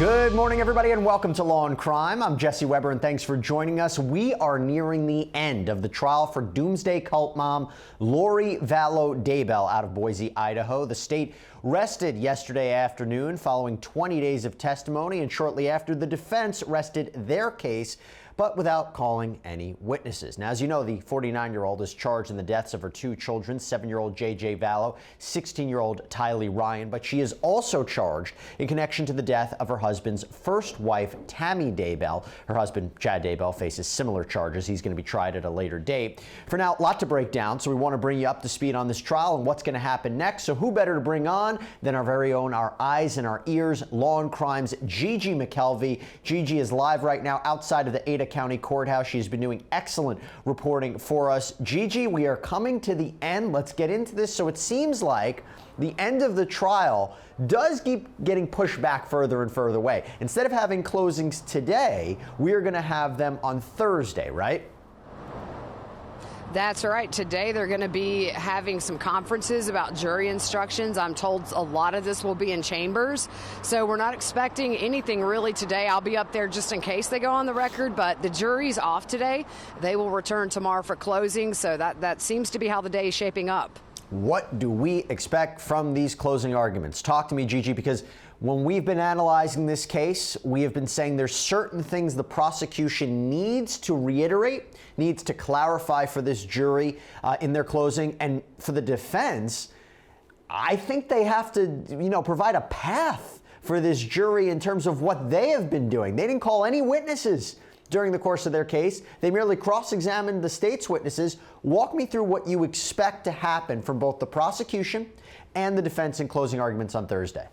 Good morning, everybody, and welcome to Law and Crime. I'm Jesse Weber, and thanks for joining us. We are nearing the end of the trial for Doomsday cult mom Lori Vallow Daybell out of Boise, Idaho. The state rested yesterday afternoon following 20 days of testimony, and shortly after, the defense rested their case, but without calling any witnesses. Now, as you know, the 49-year-old is charged in the deaths of her two children, 7-year-old J.J. Vallow, 16-year-old Tylee Ryan, but she is also charged in connection to the death of her husband's first wife, Tammy Daybell. Her husband, Chad Daybell, faces similar charges. He's going to be tried at a later date. For now, a lot to break down, so we want to bring you up to speed on this trial and what's going to happen next. So who better to bring on than our very own, our eyes and our ears, Law and Crime's Gigi Mckelvey. Gigi is live right now outside of the Ada County Courthouse. She's been doing excellent reporting for us. Gigi, we are coming to the end. Let's get into this. So it seems like the end of the trial does keep getting pushed back further and further away. Instead of having closings today, we are going to have them on Thursday, right? That's right. Today they're going to be having some conferences about jury instructions. I'm told a lot of this will be in chambers, so we're not expecting anything really today. I'll be up there just in case they go on the record, but the jury's off today. They will return tomorrow for closing, so that seems to be how the day is shaping up. What do we expect from these closing arguments? Talk to me, Gigi, because when we've been analyzing this case, we have been saying there's certain things the prosecution needs to reiterate, needs to clarify for this jury in their closing. And for the defense, I think they have to, provide a path for this jury in terms of what they have been doing. They didn't call any witnesses during the course of their case. They merely cross-examined the state's witnesses. Walk me through what you expect to happen from both the prosecution and the defense in closing arguments on Thursday.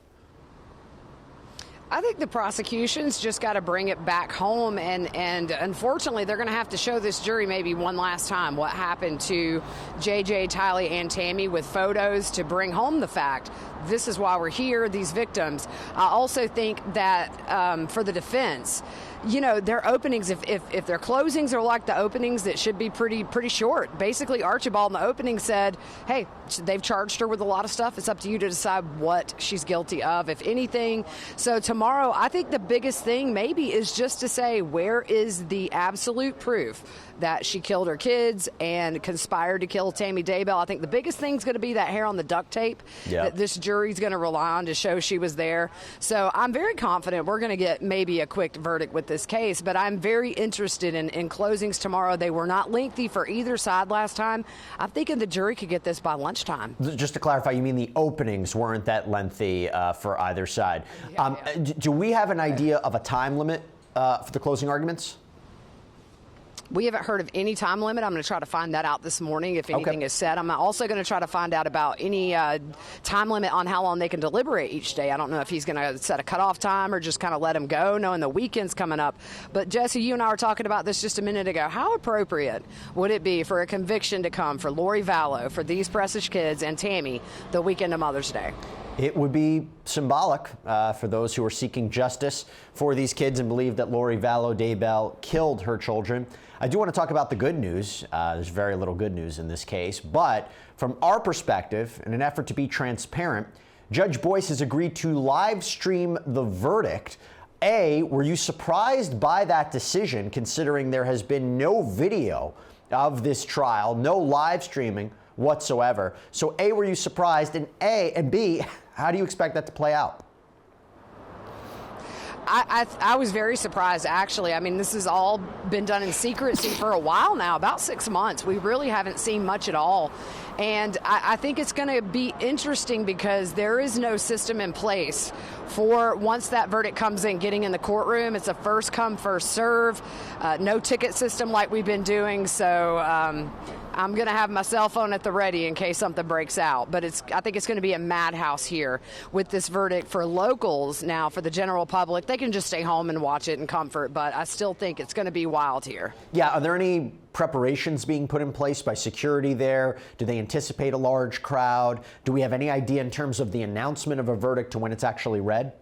I think the prosecution's just got to bring it back home, and unfortunately, they're going to have to show this jury maybe one last time what happened to J.J., Tylee, and Tammy with photos to bring home the fact this is why we're here, these victims. I also think that for the defense, their openings, if their closings are like the openings, that should be pretty short. Basically, Archibald in the opening said, hey, they've charged her with a lot of stuff. It's up to you to decide what she's guilty of, if anything. So tomorrow, I think the biggest thing maybe is just to say, where is the absolute proof that she killed her kids and conspired to kill Tammy Daybell? I think the biggest thing is going to be that hair on the duct tape that this jury's going to rely on to show she was there. So I'm very confident we're going to get maybe a quick verdict with this case, but I'm very interested in closings tomorrow. They were not lengthy for either side last time. I'm thinking the jury could get this by lunchtime. Just to clarify, you mean the openings weren't that lengthy for either side. Do we have an idea of a time limit for the closing arguments? We haven't heard of any time limit. I'm going to try to find that out this morning if anything is said. I'm also going to try to find out about any time limit on how long they can deliberate each day. I don't know if he's going to set a cutoff time or just kind of let them go, knowing the weekend's coming up. But, Jesse, you and I were talking about this just a minute ago. How appropriate would it be for a conviction to come for Lori Vallow, for these precious kids, and Tammy the weekend of Mother's Day? It would be symbolic for those who are seeking justice for these kids and believe that Lori Vallow Daybell killed her children. I do want to talk about the good news. There's very little good news in this case, but from our perspective, in an effort to be transparent, Judge Boyce has agreed to live stream the verdict. Were you surprised by that decision, considering there has been no video of this trial, no live streaming whatsoever? So A, were you surprised? And B, how do you expect that to play out? I was very surprised, actually. I mean, this has all been done in secrecy for a while now, about 6 months. We really haven't seen much at all. And I think it's going to be interesting because there is no system in place for, once that verdict comes in, getting in the courtroom. It's a first come, first serve, no ticket system like we've been doing. So I'm going to have my cell phone at the ready in case something breaks out. But I think it's going to be a madhouse here with this verdict for locals. Now, for the general public, they can just stay home and watch it in comfort. But I still think it's going to be wild here. Yeah. Are there any preparations being put in place by security there? Do they anticipate a large crowd? Do we have any idea in terms of the announcement of a verdict to when it's actually read?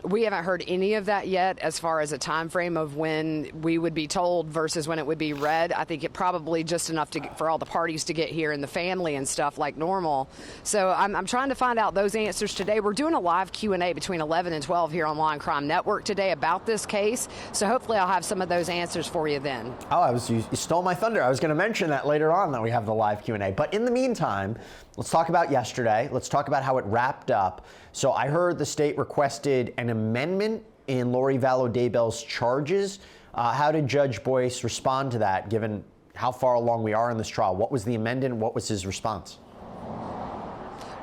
We haven't heard any of that yet as far as a time frame of when we would be told versus when it would be read. I think it probably just enough for all the parties to get here and the family and stuff like normal. So I'm trying to find out those answers today. We're doing a live Q&A between 11 and 12 here on Law&Crime Network today about this case. So hopefully I'll have some of those answers for you then. Oh, you stole my thunder. I was going to mention that later on that we have the live Q&A. But in the meantime, let's talk about yesterday. Let's talk about how it wrapped up. So I heard the state requested an amendment in Lori Vallow Daybell's charges. How did Judge Boyce respond to that, given how far along we are in this trial? What was the amendment? What was his response?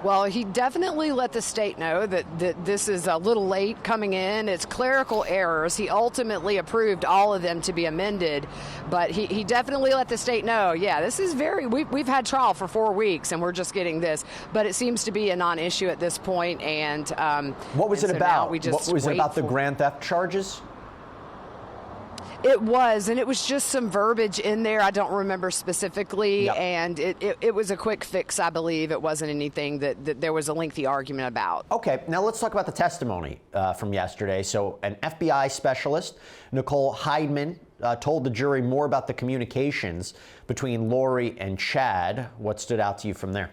Well, he definitely let the state know that this is a little late coming in. It's clerical errors. He ultimately approved all of them to be amended, but he definitely let the state know, yeah, this is we've had trial for 4 weeks and we're just getting this, but it seems to be a non-issue at this point. And what was it about? What was it about the grand theft charges? It was, and it was just some verbiage in there. I don't remember specifically, yep. And it was a quick fix, I believe. It wasn't anything that there was a lengthy argument about. Okay, now let's talk about the testimony from yesterday. So an FBI specialist, Nicole Heidman, told the jury more about the communications between Lori and Chad. What stood out to you from there?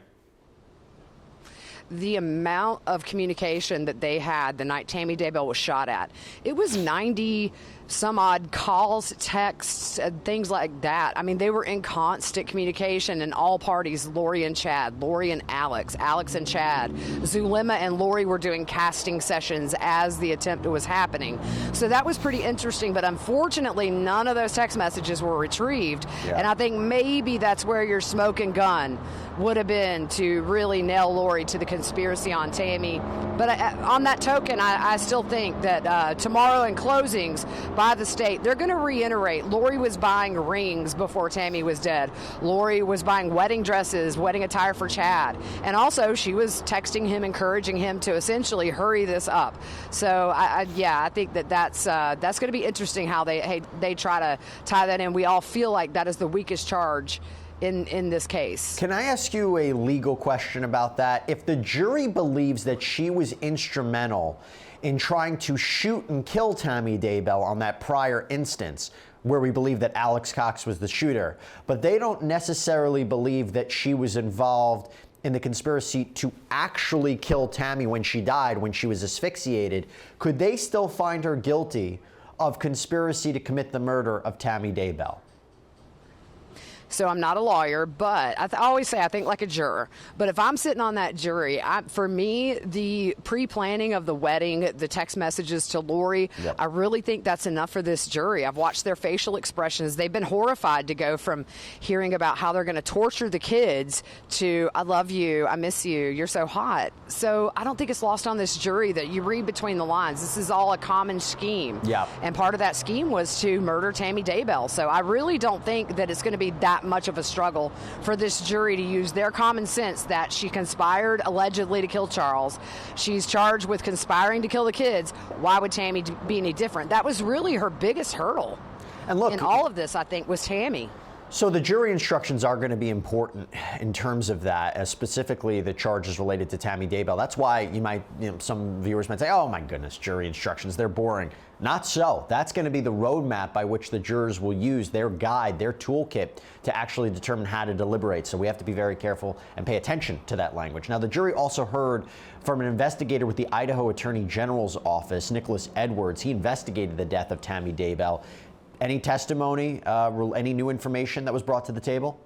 The amount of communication that they had the night Tammy Daybell was shot at, it was 90 some odd calls, texts, things like that. I mean, they were in constant communication in all parties. Lori and Chad, Lori and Alex, Alex and Chad. Zulema and Lori were doing casting sessions as the attempt was happening. So that was pretty interesting, but unfortunately, none of those text messages were retrieved. Yeah. And I think maybe that's where your smoking gun would have been to really nail Lori to the conspiracy on Tammy. But on that token, I still think that tomorrow in closings by the state, they're going to reiterate Lori was buying rings before Tammy was dead. Lori was buying wedding dresses, wedding attire for Chad. And also she was texting him, encouraging him to essentially hurry this up. So I think that's going to be interesting how they try to tie that in. We all feel like that is the weakest charge in this case. Can I ask you a legal question about that? If the jury believes that she was instrumental in trying to shoot and kill Tammy Daybell on that prior instance, where we believe that Alex Cox was the shooter, but they don't necessarily believe that she was involved in the conspiracy to actually kill Tammy when she died, when she was asphyxiated, could they still find her guilty of conspiracy to commit the murder of Tammy Daybell? So I'm not a lawyer, but I always say I think like a juror. But if I'm sitting on that jury, for me, the pre-planning of the wedding, the text messages to Lori, yep. I really think that's enough for this jury. I've watched their facial expressions. They've been horrified to go from hearing about how they're going to torture the kids to, I love you, I miss you, you're so hot. So I don't think it's lost on this jury that you read between the lines. This is all a common scheme. Yep. And part of that scheme was to murder Tammy Daybell. So I really don't think that it's going to be that much of a struggle for this jury to use their common sense that she conspired allegedly to kill Charles. She's charged with conspiring to kill the kids. Why would Tammy be any different? That was really her biggest hurdle. And look, in all of this, I think, was Tammy. So the jury instructions are going to be important in terms of that, specifically the charges related to Tammy Daybell. That's why some viewers might say, oh my goodness, jury instructions, they're boring. Not so. That's going to be the roadmap by which the jurors will use their guide, their toolkit to actually determine how to deliberate. So we have to be very careful and pay attention to that language. Now, the jury also heard from an investigator with the Idaho Attorney General's office, Nicholas Edwards. He investigated the death of Tammy Daybell. Any testimony, any new information that was brought to the table?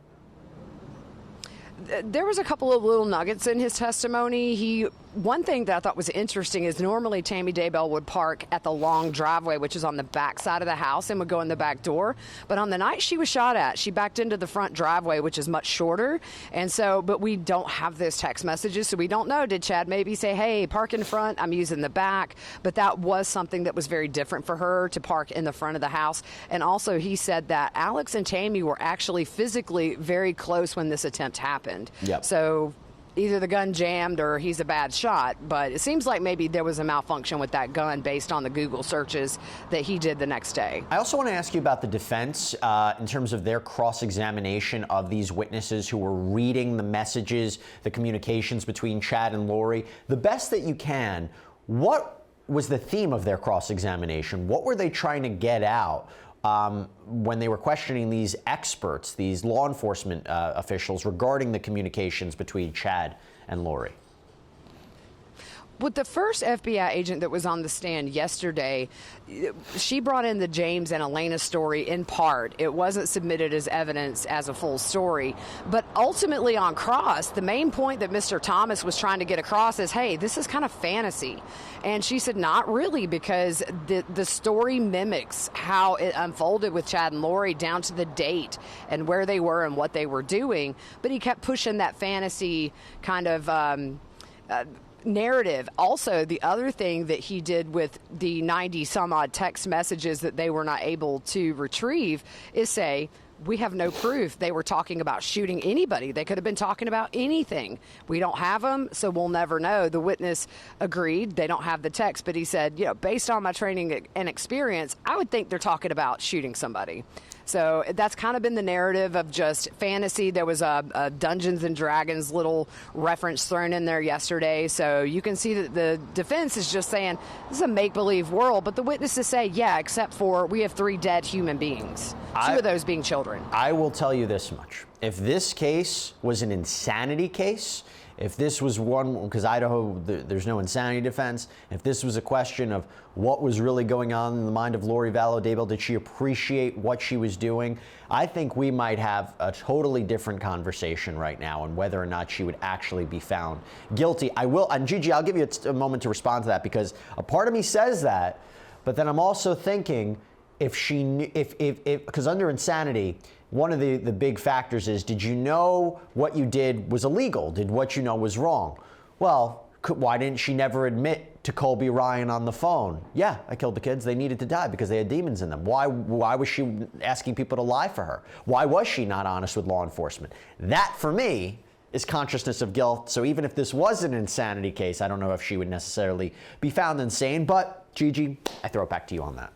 There was a couple of little nuggets in his testimony. One thing that I thought was interesting is normally Tammy Daybell would park at the long driveway, which is on the back side of the house, and would go in the back door. But on the night she was shot at, she backed into the front driveway, which is much shorter. And so, but we don't have those text messages, so we don't know. Did Chad maybe say, hey, park in front, I'm using the back? But that was something that was very different for her, to park in the front of the house. And also he said that Alex and Tammy were actually physically very close when this attempt happened. Yep. So either the gun jammed or he's a bad shot, but it seems like maybe there was a malfunction with that gun based on the Google searches that he did the next day. I also want to ask you about the defense in terms of their cross-examination of these witnesses who were reading the messages, the communications between Chad and Lori. The best that you can, what was the theme of their cross-examination? What were they trying to get out when they were questioning these experts, these law enforcement officials, regarding the communications between Chad and Lori? With the first FBI agent that was on the stand yesterday, she brought in the James and Elena story in part. It wasn't submitted as evidence as a full story. But ultimately on cross, the main point that Mr. Thomas was trying to get across is, hey, this is kind of fantasy. And she said, not really, because the story mimics how it unfolded with Chad and Lori down to the date and where they were and what they were doing. But he kept pushing that fantasy kind of narrative. Also, the other thing that he did with the 90 some odd text messages that they were not able to retrieve is say, we have no proof they were talking about shooting anybody. They could have been talking about anything. We don't have them, so we'll never know. The witness agreed they don't have the text, but he said, based on my training and experience, I would think they're talking about shooting somebody. So that's kind of been the narrative of just fantasy. There was a Dungeons and Dragons little reference thrown in there yesterday. So you can see that the defense is just saying this is a make-believe world. But the witnesses say, yeah, except for we have 3 dead human beings, 2 of those being children. I will tell you this much. If this case was an insanity case, if this was one, because Idaho, there's no insanity defense, if this was a question of what was really going on in the mind of Lori Vallow Daybell, did she appreciate what she was doing, I think we might have a totally different conversation right now on whether or not she would actually be found guilty. I will, and Gigi, I'll give you a moment to respond to that, because a part of me says that, but then I'm also thinking because under insanity, one of the big factors is, did you know what you did was illegal? Did what you know was wrong? Well, why didn't she never admit to Colby Ryan on the phone? Yeah, I killed the kids. They needed to die because they had demons in them. Why was she asking people to lie for her? Why was she not honest with law enforcement? That, for me, is consciousness of guilt. So even if this was an insanity case, I don't know if she would necessarily be found insane. But, Gigi, I throw it back to you on that.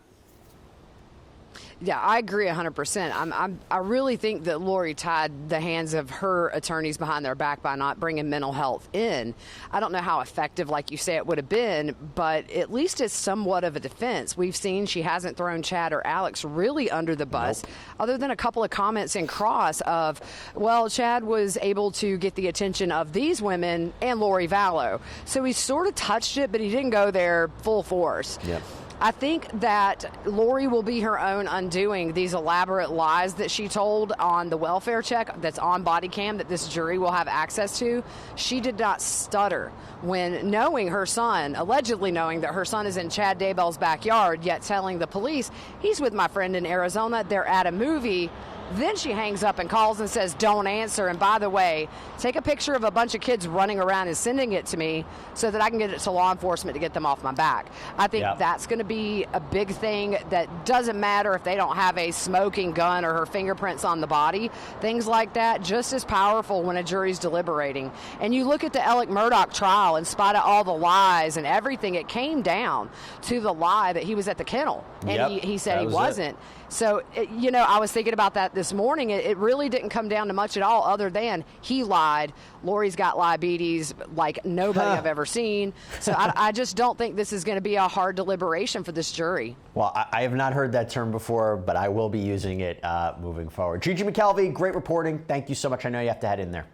Yeah, I agree 100%. I really think that Lori tied the hands of her attorneys behind their back by not bringing mental health in. I don't know how effective, like you say, it would have been, but at least it's somewhat of a defense. We've seen she hasn't thrown Chad or Alex really under the bus, other than a couple of comments in cross of, well, Chad was able to get the attention of these women and Lori Vallow. So he sort of touched it, but he didn't go there full force. Yep. I think that Lori will be her own undoing, these elaborate lies that she told on the welfare check that's on body cam that this jury will have access to. She did not stutter when knowing her son, allegedly knowing that her son is in Chad Daybell's backyard, yet telling the police, he's with my friend in Arizona, they're at a movie. Then she hangs up and calls and says, don't answer. And by the way, take a picture of a bunch of kids running around and sending it to me so that I can get it to law enforcement to get them off my back. I think that's going to be a big thing that doesn't matter if they don't have a smoking gun or her fingerprints on the body. Things like that, just as powerful when a jury's deliberating. And you look at the Alec Murdaugh trial, in spite of all the lies and everything, it came down to the lie that he was at the kennel. And he said he wasn't. So, I was thinking about that this morning. It really didn't come down to much at all other than he lied. Lori's got diabetes like nobody I've ever seen. So I just don't think this is going to be a hard deliberation for this jury. Well, I have not heard that term before, but I will be using it moving forward. Gigi Mckelvey, great reporting. Thank you so much. I know you have to head in there.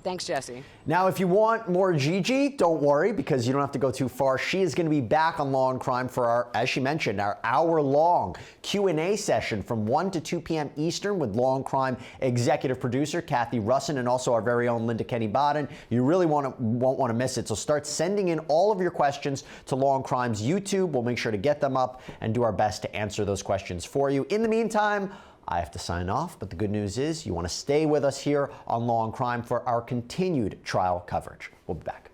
Thanks, Jesse. Now, if you want more Gigi, don't worry, because you don't have to go too far. She is going to be back on Law and Crime for our, as she mentioned, our hour-long Q&A session from 1 to 2 p.m. Eastern with Law and Crime executive producer Kathy Russin and also our very own Linda Kenny-Bodden. You really won't want to miss it. So start sending in all of your questions to Law and Crime's YouTube. We'll make sure to get them up and do our best to answer those questions for you. In the meantime, I have to sign off, but the good news is you want to stay with us here on Law and Crime for our continued trial coverage. We'll be back.